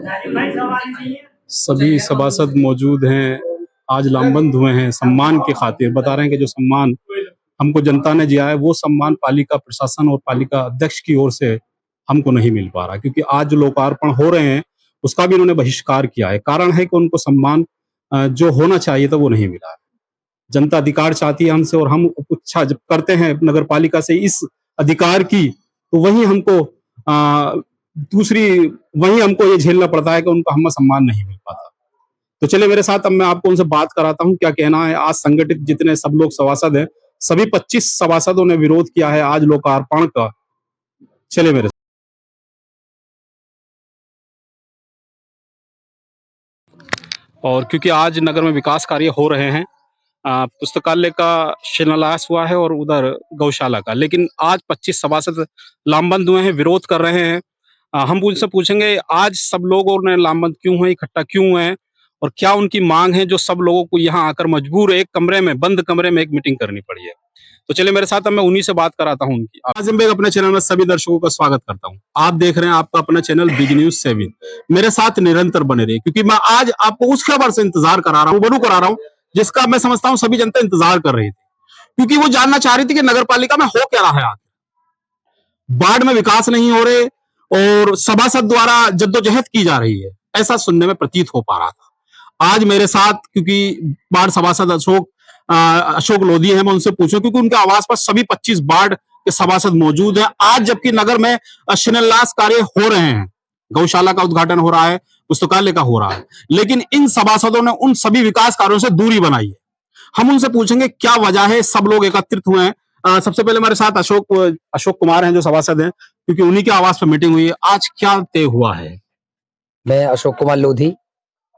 सभी सभासद मौजूद हैं, आज लामबंद हुए हैं सम्मान की खातिर। बता रहे हैं कि जो सम्मान हमको जनता ने दिया है वो सम्मान पालिका प्रशासन और पालिका अध्यक्ष की ओर से हमको नहीं मिल पा रहा, क्योंकि आज जो लोकार्पण हो रहे हैं उसका भी उन्होंने बहिष्कार किया है। कारण है कि उनको सम्मान जो होना चाहिए था वो नहीं मिला है। जनता अधिकार चाहती है हमसे और हम इच्छा जब करते हैं नगर पालिका से इस अधिकार की, तो वहीं हमको वहीं हमको ये झेलना पड़ता है कि उनको हमें सम्मान नहीं मिल पाता। तो चलिए मेरे साथ, अब मैं आपको उनसे बात कराता हूँ क्या कहना है। आज संगठित जितने सब लोग सभासद हैं, सभी 25 सभासदों ने विरोध किया है आज लोकार्पण का। चलिए मेरे साथ। और क्योंकि आज नगर में विकास कार्य हो रहे हैं, पुस्तकालय का शिलान्यास हुआ है और उधर गौशाला का, लेकिन आज 25 सभासद लामबंद हुए हैं, विरोध कर रहे हैं। हम उनसे पूछेंगे आज सब लोगों ने लामबंद क्यों हुए, इकट्ठा क्यों हुए हैं और क्या उनकी मांग है जो सब लोगों को यहाँ आकर मजबूर एक कमरे में, बंद कमरे में एक मीटिंग करनी पड़ी है। तो चलिए मेरे साथ, अब मैं उन्हीं से बात कराता हूँ उनकी। आज़म बेग अपने चैनल में सभी दर्शकों का स्वागत करता हूँ। आप देख रहे हैं आपका अपना चैनल बिग न्यूज 7। मेरे साथ निरंतर बने रहिए, क्योंकि मैं आज आपको उस खबर से इंतजार करा रहा हूँ जिसका मैं समझता हूँ सभी जनता इंतजार कर रही थी, क्योंकि वो जानना चाह रही थी कि नगर पालिका में हो क्या रहा है। आज वार्ड में विकास नहीं हो रहे और सभासद द्वारा जद्दोजहद की जा रही है, ऐसा सुनने में प्रतीत हो पा रहा था। आज मेरे साथ, क्योंकि वार्ड सभासद अशोक लोधी है, मैं उनसे पूछूं क्योंकि उनके आवास पर सभी 25 वार्ड के सभासद मौजूद हैं आज, जबकि नगर में शिलान्यास कार्य हो रहे हैं, गौशाला का उद्घाटन हो रहा है, पुस्तकालय का हो रहा है, लेकिन इन सभासदों ने उन सभी विकास कार्यों से दूरी बनाई है। हम उनसे पूछेंगे क्या वजह है, सब लोग एकत्रित हुए हैं। सबसे पहले हमारे साथ अशोक कुमार हैं जो सभासद हैं, क्योंकि उन्हीं के आवास पर मीटिंग हुई है। आज क्या तय हुआ है? मैं अशोक कुमार लोधी,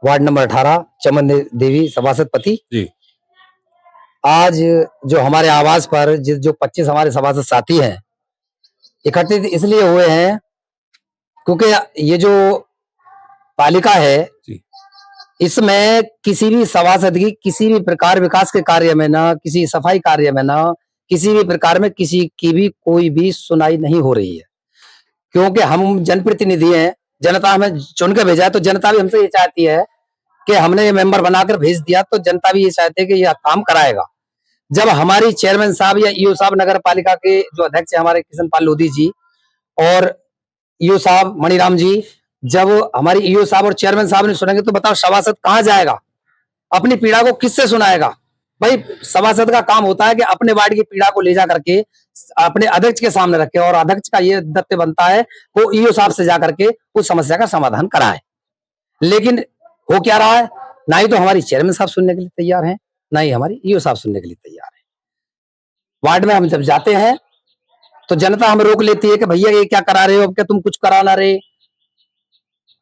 वार्ड नंबर 18, चमन देवी सभासद पति जी। आज जो हमारे आवास पर जो 25 हमारे सभासद साथी हैं इकट्ठित इसलिए हुए हैं क्योंकि ये जो पालिका है इसमें किसी भी सभासद की किसी भी प्रकार विकास के कार्य में ना, किसी सफाई कार्य में ना, किसी भी प्रकार में किसी की भी कोई भी सुनाई नहीं हो रही है। क्योंकि हम जनप्रतिनिधि हैं, जनता हमें चुन के भेजा है, तो जनता भी हमसे ये चाहती है कि हमने ये मेंबर बनाकर भेज दिया तो जनता भी ये चाहती है कि यह काम कराएगा। जब हमारी चेयरमैन साहब या ईओ साहब नगर पालिका के जो अध्यक्ष है हमारे किशन पाल लोधी जी और ईओ साहब मणिराम जी, जब हमारी ईओ साहब और चेयरमैन साहब ने सुनेंगे तो बताओ सभासद कहाँ जाएगा, अपनी पीड़ा को किससे सुनाएगा? भाई सभासद का काम होता है कि अपने वार्ड की पीड़ा को ले जा करके अपने अध्यक्ष के सामने रखे और अध्यक्ष का ये दायित्व बनता है वो ईओ साहब से जा करके उस समस्या का समाधान कराए। लेकिन हो क्या रहा है, ना ही तो हमारी चेयरमैन साहब सुनने के लिए तैयार हैं, ना ही हमारी ईओ साहब सुनने के लिए तैयार है। वार्ड में हम जब जाते हैं तो जनता हमें रोक लेती है कि भैया ये क्या करा रहे हो, अब क्या तुम कुछ करा ना रहे।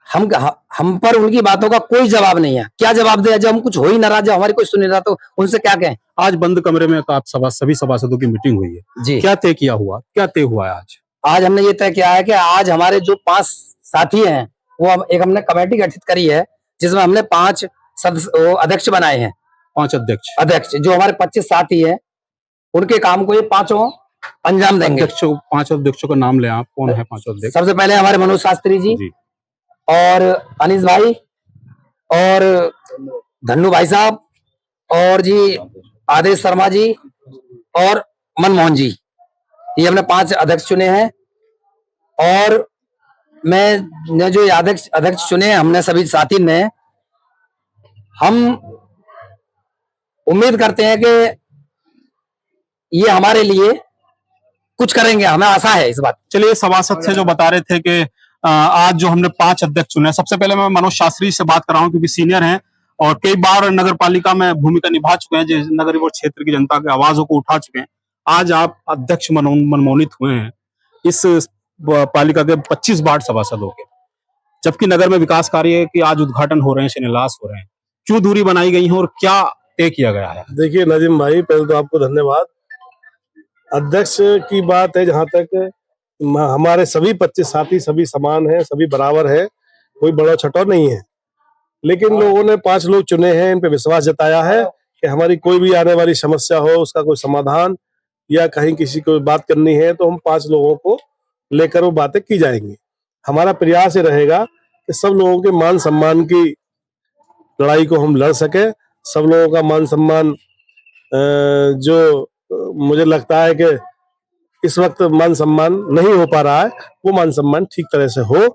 हम पर उनकी बातों का कोई जवाब नहीं है। क्या जवाब दे, जब हम कुछ हो ही ना रहा, जब हमारी कोई सुन नहीं रहा तो उनसे क्या कहें। आज बंद कमरे में आप सभी सभासदों की मीटिंग हुई है जी, क्या तय किया हुआ, क्या तय हुआ है आज हमने ये तय किया है कि आज हमारे जो 5 साथी हैं वो हमने कमेटी गठित करी है जिसमें हमने 5 अध्यक्ष बनाए हैं। 5 अध्यक्ष जो हमारे 25 साथी है उनके काम को ये 5 अंजाम देंगे। 5 अध्यक्षों का नाम लें आप, कौन है 5 अध्यक्ष? सबसे पहले हमारे मनोज शास्त्री जी और अनीस भाई और धन्नू भाई साहब और जी आदेश शर्मा जी और मनमोहन जी, ये हमने 5 अध्यक्ष चुने हैं। और मैं जो अध्यक्ष चुने हैं हमने सभी साथी ने, हम उम्मीद करते हैं कि ये हमारे लिए कुछ करेंगे, हमें आशा है इस बात। चलिए सभासद से जो बता रहे थे कि आज जो हमने 5 अध्यक्ष चुने, सबसे पहले मैं मनोज शास्त्री से बात कर रहा हूँ क्योंकि सीनियर हैं और कई बार नगर पालिका में भूमिका निभा चुके हैं, नगर और क्षेत्र की जनता की आवाजों को उठा चुके हैं। आज आप अध्यक्ष मनमोनित हुए हैं इस पालिका के 25 वार्ड सभासदों के, जबकि नगर में विकास कार्य के आज उद्घाटन हो रहे हैं, शिलान्यास हो रहे हैं। क्यों दूरी बनाई गई है और क्या तय किया गया है? देखिए नजीम भाई, पहले तो आपको धन्यवाद। अध्यक्ष की बात है, जहां तक हमारे सभी 25 साथी सभी समान हैं, सभी बराबर है, कोई बड़ा छोटा नहीं है। लेकिन लोगों ने 5 लोग चुने हैं, इन पे विश्वास जताया है कि हमारी कोई भी आने वाली समस्या हो उसका कोई समाधान या कहीं किसी को बात करनी है तो हम 5 लोगों को लेकर वो बातें की जाएंगी। हमारा प्रयास ये रहेगा कि सब लोगों के मान सम्मान की लड़ाई को हम लड़ सके। सब लोगों का मान सम्मान जो मुझे लगता है कि इस वक्त मान सम्मान नहीं हो पा रहा है, वो मान सम्मान ठीक तरह से हो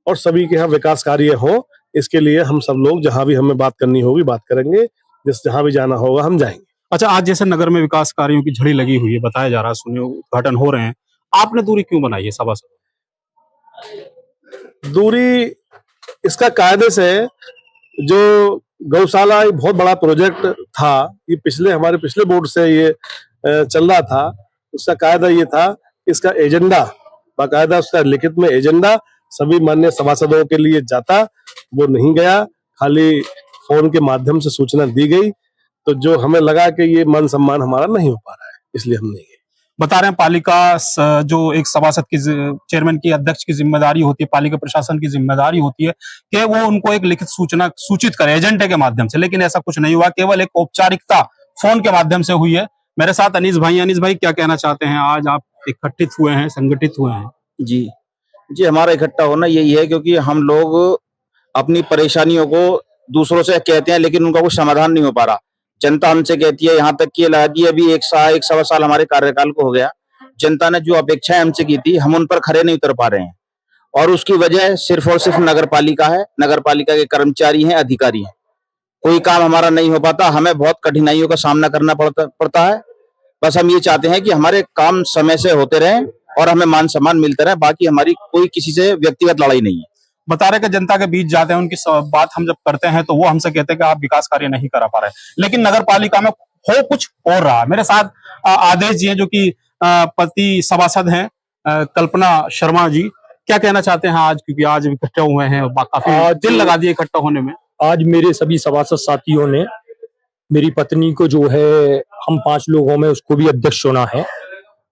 और सभी के यहाँ विकास कार्य हो। इसके लिए हम सब लोग जहां भी हमें बात करनी होगी बात करेंगे, जहां भी जाना होगा हम जाएंगे। अच्छा, आज जैसे नगर में विकास कार्यों की झड़ी लगी हुई है, बताया जा रहा है, सुने उद्घाटन हो रहे हैं, आपने दूरी क्यों बनाई है सभा से? दूरी इसका कायदे से जो गौशाला एक बहुत बड़ा प्रोजेक्ट था, ये हमारे पिछले बोर्ड से ये चल रहा था। उसका कायदा ये था, इसका एजेंडा बाकायदा, उसका लिखित में एजेंडा सभी माननीय सभासदों के लिए जाता, वो नहीं गया, खाली फोन के माध्यम से सूचना दी गई। तो जो हमें लगा कि ये मान सम्मान हमारा नहीं हो पा रहा है, इसलिए हम नहीं गए। बता रहे हैं पालिका जो एक सभासद की चेयरमैन की अध्यक्ष की जिम्मेदारी होती है, पालिका प्रशासन की जिम्मेदारी होती है कि वो उनको एक लिखित सूचना सूचित करे एजेंडे के माध्यम से, लेकिन ऐसा कुछ नहीं हुआ, केवल एक औपचारिकता फोन के माध्यम से हुई है। मेरे साथ अनीस भाई क्या कहना चाहते हैं? आज आप इकट्ठित हुए हैं, संगठित हुए हैं। जी जी, हमारा इकट्ठा होना यही है क्योंकि हम लोग अपनी परेशानियों को दूसरों से कहते हैं लेकिन उनका कोई समाधान नहीं हो पा रहा। जनता हमसे कहती है, यहाँ तक कि अभी एक सवा साल हमारे कार्यकाल को हो गया, जनता ने जो अपेक्षाएं हमसे की थी हम उन पर खरे नहीं उतर पा रहे हैं और उसकी वजह सिर्फ और सिर्फ नगर पालिका है। नगर पालिका के कर्मचारी हैं, अधिकारी हैं, कोई काम हमारा नहीं हो पाता, हमें बहुत कठिनाइयों का सामना करना पड़ता है। बस हम ये चाहते हैं कि हमारे काम समय से होते रहें और हमें मान सम्मान मिलते रहे, बाकी हमारी कोई किसी से व्यक्तिगत लड़ाई नहीं है। बता रहे कि जनता के बीच जाते हैं, उनकी बात हम जब करते हैं तो वो हमसे कहते हैं कि आप विकास कार्य नहीं करा पा रहे, लेकिन नगर पालिका में हो कुछ और रहा। मेरे साथ आदेश जी हैं जो कि पति सभासद हैं, कल्पना शर्मा जी, क्या कहना चाहते हैं आज, क्योंकि आज इकट्ठे हुए हैं, काफी दिल लगा दिए इकट्ठा होने में। आज मेरे सभी सभासद साथियों ने मेरी पत्नी को जो है, हम 5 लोगों में उसको भी अध्यक्ष चुना है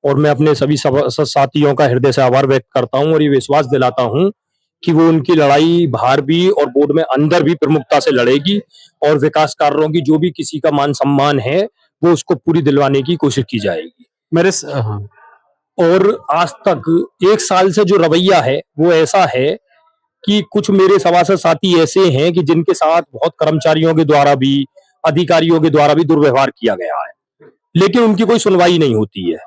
और मैं अपने सभी सभासद साथियों का हृदय से आभार व्यक्त करता हूं और ये विश्वास दिलाता हूं कि वो उनकी लड़ाई बाहर भी और बोर्ड में अंदर भी प्रमुखता से लड़ेगी और विकास कार्यों की जो भी किसी का मान सम्मान है वो उसको पूरी दिलवाने की कोशिश की जाएगी। मेरे और आज तक 1 साल से जो रवैया है वो ऐसा है कि कुछ मेरे सभासद साथी ऐसे हैं कि जिनके साथ बहुत कर्मचारियों के द्वारा भी, अधिकारियों के द्वारा भी दुर्व्यवहार किया गया है, लेकिन उनकी कोई सुनवाई नहीं होती है।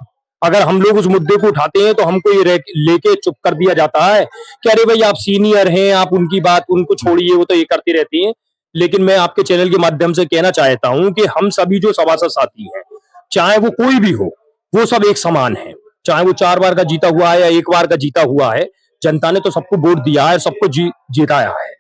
अगर हम लोग उस मुद्दे को उठाते हैं तो हमको ये लेके चुप कर दिया जाता है कि अरे भाई आप सीनियर हैं, आप उनकी बात उनको छोड़िए, वो तो ये करती रहती हैं। लेकिन मैं आपके चैनल के माध्यम से कहना चाहता हूं कि हम सभी जो सभासद साथी हैं, चाहे वो कोई भी हो, वो सब एक समान है। चाहे वो 4 बार का जीता हुआ है या 1 बार का जीता हुआ है, जनता ने तो सबको वोट दिया है, सबको जिताया है।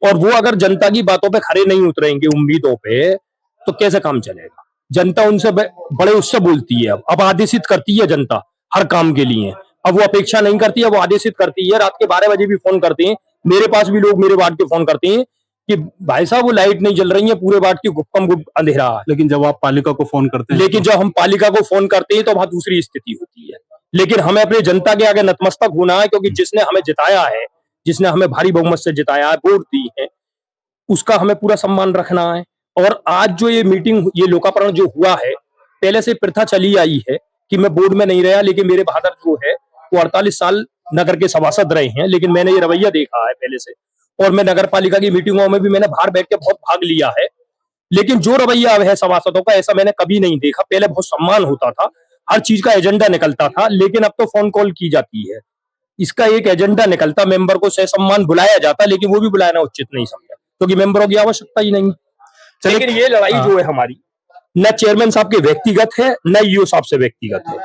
और वो अगर जनता की बातों पे खरे नहीं उतरेंगे, उम्मीदों पे, तो कैसे काम चलेगा? जनता उनसे बड़े उससे बोलती है, अब आदेशित करती है जनता हर काम के लिए। अब वो अपेक्षा नहीं करती है, वो आदेशित करती है। रात के 12 बजे भी फोन करते हैं, मेरे पास भी लोग मेरे वार्ड के फोन करते हैं कि भाई साहब वो लाइट नहीं जल रही है, पूरे वार्ड की गुप्पम गुप अंधेरा है। लेकिन जब आप पालिका को फोन करते हैं, लेकिन जब हम पालिका को फोन करते हैं तो वहां दूसरी स्थिति होती है। लेकिन हमें अपनी जनता के आगे नतमस्तक होना है, क्योंकि जिसने हमें जिताया है, जिसने हमें भारी बहुमत से जिताया है, वोट दी है, उसका हमें पूरा सम्मान रखना है। और आज जो ये मीटिंग, ये लोकार्पण जो हुआ है, पहले से प्रथा चली आई है कि मैं बोर्ड में नहीं रहा, लेकिन मेरे फादर जो है वो 48 साल नगर के सभासद रहे हैं, लेकिन मैंने ये रवैया देखा है पहले से, और मैं नगर पालिका की मीटिंगों में भी मैंने बाहर बैठ के बहुत भाग लिया है। लेकिन जो रवैया है सभासदों का, ऐसा मैंने कभी नहीं देखा। पहले बहुत सम्मान होता था, हर चीज का एजेंडा निकलता था, लेकिन अब तो फोन कॉल की जाती है। इसका एक एजेंडा निकलता, मेंबर को ससम्मान बुलाया जाता, लेकिन वो भी बुलाना उचित नहीं समझा, क्योंकि मेंबरों की आवश्यकता ही नहीं। लेकिन ये लड़ाई जो है हमारी, न चेयरमैन साहब के व्यक्तिगत है, न ईओ साहब से व्यक्तिगत है,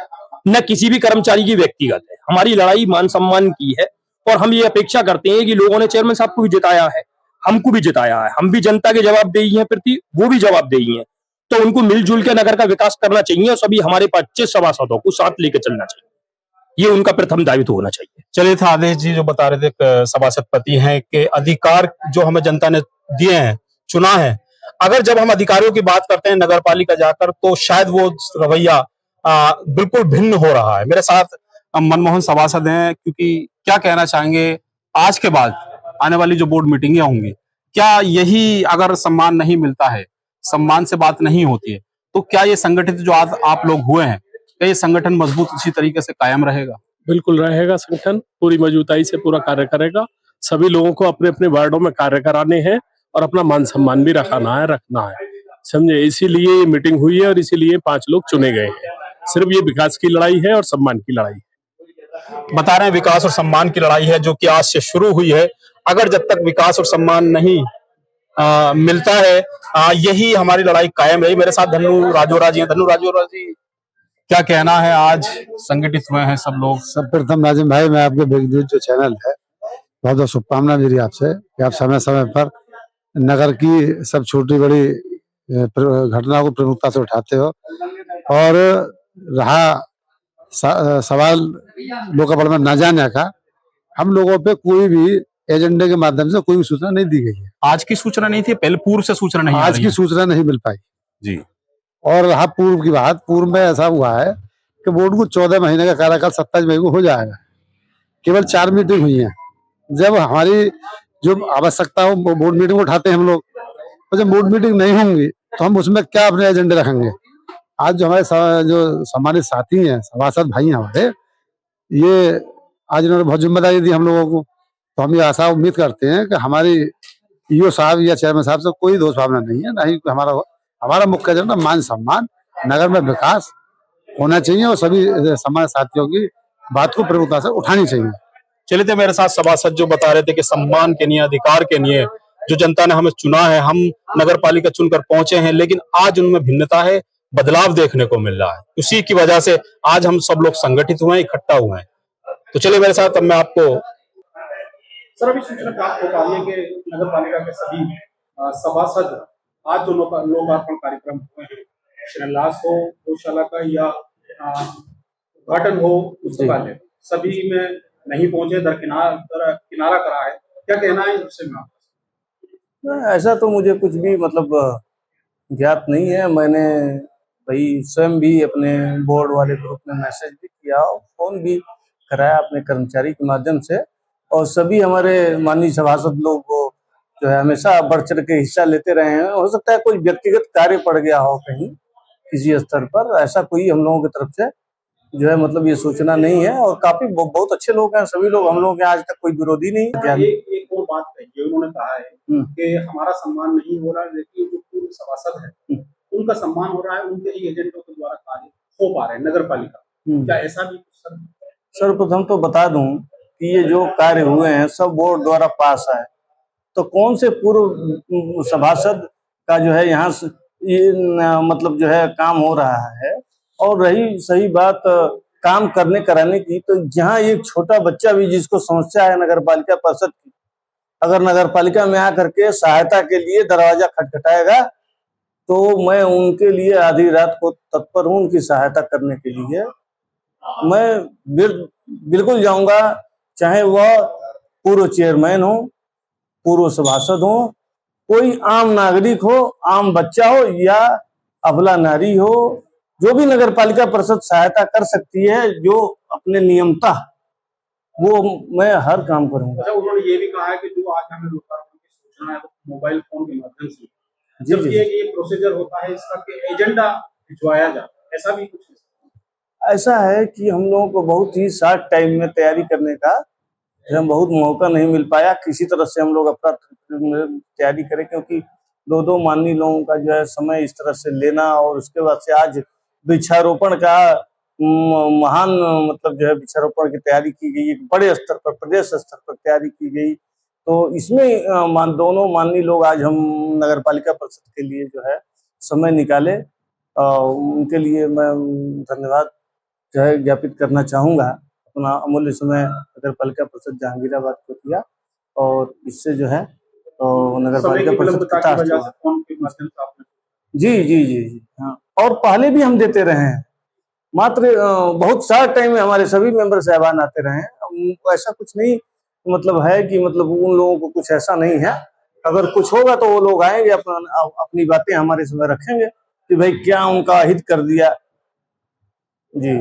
न किसी भी कर्मचारी की व्यक्तिगत है। हमारी लड़ाई मान सम्मान की है और हम ये अपेक्षा करते हैं कि लोगों ने चेयरमैन साहब को भी जिताया है, हमको भी जिताया है, हम भी जनता के जवाबदेही हैं प्रति, वो भी जवाबदेही हैं। तो उनको मिलजुल के नगर का विकास करना चाहिए और सभी हमारे 25 सभासदों को साथ लेकर चलना चाहिए। ये उनका प्रथम दायित्व होना चाहिए। चलिए था आदेश जी जो बता रहे थे, सभासद पति हैं, कि अधिकार जो हमें जनता ने दिए हैं, चुना है, अगर जब हम अधिकारियों की बात करते हैं नगर पालिका जाकर, तो शायद वो रवैया बिल्कुल भिन्न हो रहा है। मेरे साथ मनमोहन सभासद हैं, क्योंकि क्या कहना चाहेंगे आज के बाद आने वाली जो बोर्ड मीटिंगें होंगी, क्या यही अगर सम्मान नहीं मिलता है, सम्मान से बात नहीं होती है, तो क्या ये संगठित जो आज आप लोग हुए हैं, क्या ये संगठन मजबूत इसी तरीके से कायम रहेगा? बिल्कुल रहेगा, संगठन पूरी मजबूताई से पूरा कार्य करेगा। सभी लोगों को अपने अपने वार्डों में कार्य कराने हैं और अपना मान सम्मान भी रखना है समझे। इसीलिए ये मीटिंग हुई है और इसीलिए 5 लोग चुने गए हैं। सिर्फ ये विकास की लड़ाई है और सम्मान की लड़ाई है। बता रहे हैं विकास और सम्मान की लड़ाई है जो कि आज से शुरू हुई है। अगर जब तक विकास और सम्मान नहीं मिलता है यही हमारी लड़ाई कायम रही। मेरे साथ धन्नू राजोरा जी हैं। धन्नू राजोरा जी, क्या कहना है, आज संगठित हुए हैं सब लोग? सब प्रथम राजीव भाई, मैं आपके बिग न्यूज जो चैनल है, बहुत बहुत शुभकामना मेरी आपसे कि आप समय समय पर नगर की सब छोटी बड़ी घटनाओं को प्रमुखता से उठाते हो। और रहा सवाल लोकार्पण में न जाने का, हम लोगों पे कोई भी एजेंडे के माध्यम से कोई भी सूचना नहीं दी गई है। आज की सूचना नहीं थी, पहले पूर्व से सूचना नहीं आ आज रही की है। सूचना नहीं मिल पाई जी। और रहा पूर्व की बात, पूर्व में ऐसा हुआ है कि बोर्ड को 14 महीने का कार्यकाल 27 मई को हो जाएगा। केवल 4 मीटिंग हुई है। जब हमारी जो आवश्यकता हो बोर्ड मीटिंग उठाते हैं हम लोग, और जब बोर्ड मीटिंग नहीं होंगी तो हम उसमें क्या अपने एजेंडे रखेंगे। आज जो हमारे जो सम्मानित साथी हैं, सभासद भाई हैं हमारे, ये आज इन्होंने बहुत जिम्मेदारी दी हम लोगों को, तो हम ये आशा उम्मीद करते हैं कि हमारी ईओ साहब या चेयरमैन साहब से कोई दोष भावना नहीं है, ना ही हमारा मुख्य एजेंडा मान सम्मान, नगर में विकास होना चाहिए और सभी समाज साथियों की बात को प्रमुखता से उठानी चाहिए। चले थे मेरे साथ सभासद जो बता रहे थे कि सम्मान के लिए, अधिकार के लिए जो जनता ने हमें चुना है, हम नगर पालिका चुनकर पहुंचे हैं, लेकिन आज उनमें भिन्नता है, बदलाव देखने को मिल रहा है। उसी की वजह से आज हम सब लोग संगठित हुए हैं, इकट्ठा हुए हैं। तो चलिए मेरे साथ, अब मैं आपको सर अभी सूचना प्राप्त हो पाई है कि नगर पालिका के सभी सभासद आज जो लोकार्पण कार्यक्रम हुए हैं, शिलान्यास हो गौशाला का या उद्घाटन हो पुस्तकालय, सभी में नहीं पहुंचे, किनारा करा है। क्या कहना है इससे में आपका? ऐसा तो मुझे कुछ भी मतलब ज्ञात नहीं है। मैंने भाई स्वयं भी अपने बोर्ड वाले ग्रुप में मैसेज भी किया और फोन भी कराया अपने कर्मचारी के माध्यम से, और सभी हमारे माननीय सभासद लोग जो है हमेशा बढ़ चढ़ के हिस्सा लेते रहे हैं। हो सकता है कोई व्यक्तिगत कार्य पड़ गया हो कहीं किसी स्तर पर, ऐसा कोई हम लोगों की तरफ से जो है मतलब ये सूचना नहीं है। और काफी बहुत अच्छे लोग हैं सभी लोग, हम लोगों के आज तक कोई विरोधी नहीं है। एक और बात कही, उन्होंने कहा है कि हमारा सम्मान नहीं हो रहा है, लेकिन जो पूर्व सभासद है उनका सम्मान हो रहा है, उनके ही एजेंटों के द्वारा कार्य हो पा रहे हैं नगर पालिका। क्या ऐसा भी? सर्वप्रथम तो बता दूं कि ये जो कार्य हुए हैं सब बोर्ड द्वारा पास है, तो कौन से पूर्व सभासद का जो है यहाँ मतलब जो है काम हो रहा है। और रही सही बात काम करने कराने की, तो जहाँ एक छोटा बच्चा भी जिसको समस्या है नगर पालिका परिषद की, अगर नगर पालिका में आकर के सहायता के लिए दरवाजा खटखटाएगा तो मैं उनके लिए आधी रात को तत्पर हूँ उनकी सहायता करने के लिए। मैं बिल्कुल जाऊंगा, चाहे वह पूर्व चेयरमैन हो, पूर्व सभासद हो, कोई आम नागरिक हो, आम बच्चा हो या अबला नारी हो, जो भी नगर पालिका परिषद सहायता कर सकती है जो अपने नियमता, वो मैं हर काम करूंगा। अच्छा, उन्होंने ये भी कहा है कि जो आज हमें लोकार्पण की सूचना है मोबाइल फोन के माध्यम से, जब ये प्रोसीजर होता है इसका कि एजेंडा भिजवाया जाता है, ऐसा भी कुछ? ऐसा है कि हम लोगों को बहुत ही शॉर्ट टाइम में तैयारी करने का बहुत मौका नहीं मिल पाया। किसी तरह से हम लोग अपना तैयारी करें, क्योंकि दो माननीय लोगों का जो है समय इस तरह से लेना, और उसके बाद से आज वृक्षारोपण का महान मतलब जो है वृक्षारोपण की तैयारी की गई, एक बड़े स्तर पर प्रदेश स्तर पर तैयारी की गई। तो इसमें दोनों माननीय लोग आज हम नगर पालिका परिषद के लिए जो है समय निकाले, उनके लिए मैं धन्यवाद जो है ज्ञापित करना चाहूंगा। अपना अमूल्य समय नगर पालिका परिषद जहांगीराबाद को दिया, और इससे जो है नगर पालिका परिषद जी हाँ, और पहले भी हम देते रहे हैं, मात्र बहुत शॉर्ट टाइम में हमारे सभी मेंबर साहबान आते रहे हैं। ऐसा कुछ नहीं मतलब है कि मतलब उन लोगों को कुछ ऐसा नहीं है। अगर कुछ होगा तो वो लोग आएंगे, अपनी बातें हमारे समय रखेंगे कि भाई क्या उनका हित कर दिया। जी।